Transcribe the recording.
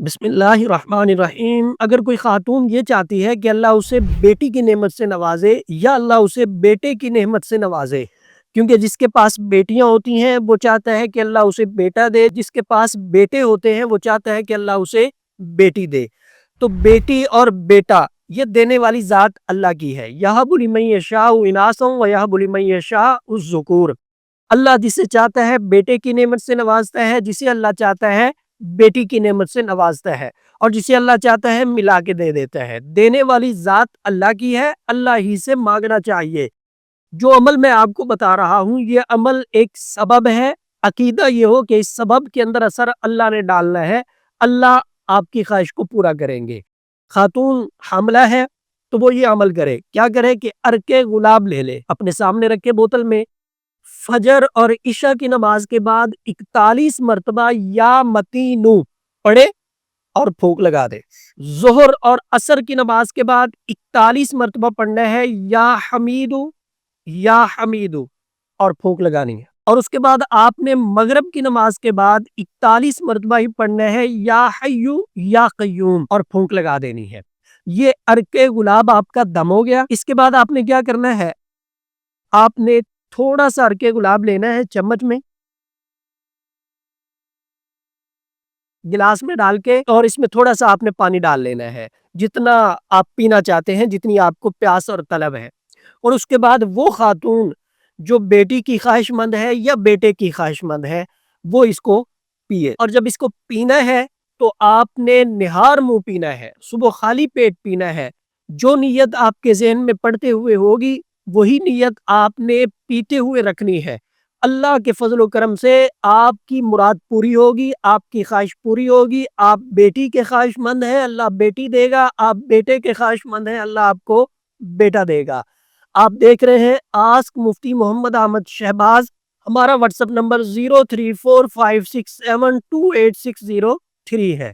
بسم اللہ الرحمن الرحیم۔ اگر کوئی خاتون یہ چاہتی ہے کہ اللہ اسے بیٹی کی نعمت سے نوازے یا اللہ اسے بیٹے کی نعمت سے نوازے، کیونکہ جس کے پاس بیٹیاں ہوتی ہیں وہ چاہتا ہے کہ اللہ اسے بیٹا دے، جس کے پاس بیٹے ہوتے ہیں وہ چاہتا ہے کہ اللہ اسے بیٹی دے، تو بیٹی اور بیٹا یہ دینے والی ذات اللہ کی ہے۔ یَہَبُ لِمَن یَشَاءُ إِنَاثًا وَیَہَبُ لِمَن یَشَاءُ الذُّکُورَ۔ اللہ جسے چاہتا ہے بیٹے کی نعمت سے نوازتا ہے، جسے اللہ چاہتا ہے بیٹی کی نعمت سے نوازتا ہے، اور جسے اللہ چاہتا ہے ملا کے دے دیتا ہے۔ دینے والی ذات اللہ کی ہے، اللہ ہی سے مانگنا چاہیے۔ جو عمل میں آپ کو بتا رہا ہوں یہ عمل ایک سبب ہے، عقیدہ یہ ہو کہ اس سبب کے اندر اثر اللہ نے ڈالنا ہے، اللہ آپ کی خواہش کو پورا کریں گے۔ خاتون حاملہ ہے تو وہ یہ عمل کرے، کیا کرے کہ عرق گلاب لے لے، اپنے سامنے رکھے بوتل میں، فجر اور عشاء کی نماز کے بعد 41 مرتبہ یا متینو پڑھے اور پھونک لگا دے۔ ظہر اور عصر کی نماز کے بعد 41 مرتبہ پڑھنا ہے یا حمیدو اور پھونک لگانی ہے، اور اس کے بعد آپ نے مغرب کی نماز کے بعد 41 مرتبہ ہی پڑھنا ہے یا حیو یا قیوم اور پھونک لگا دینی ہے۔ یہ عرق گلاب آپ کا دم ہو گیا۔ اس کے بعد آپ نے کیا کرنا ہے، آپ نے تھوڑا سا عرق گلاب لینا ہے، چمچ میں گلاس میں ڈال کے، اور اس میں تھوڑا سا آپ نے پانی ڈال لینا ہے، جتنا آپ پینا چاہتے ہیں، جتنی آپ کو پیاس اور طلب ہے۔ اور اس کے بعد وہ خاتون جو بیٹی کی خواہش مند ہے یا بیٹے کی خواہش مند ہے وہ اس کو پیے، اور جب اس کو پینا ہے تو آپ نے نہار منہ پینا ہے، صبح خالی پیٹ پینا ہے۔ جو نیت آپ کے ذہن میں پڑھتے ہوئے ہوگی وہی نیت آپ نے پیتے ہوئے رکھنی ہے۔ اللہ کے فضل و کرم سے آپ کی مراد پوری ہوگی، آپ کی خواہش پوری ہوگی۔ آپ بیٹی کے خواہش مند ہیں، اللہ بیٹی دے گا، آپ بیٹے کے خواہش مند ہیں، اللہ آپ کو بیٹا دے گا۔ آپ دیکھ رہے ہیں آسک مفتی محمد احمد شہباز۔ ہمارا واٹس ایپ نمبر 0345672860 ہے۔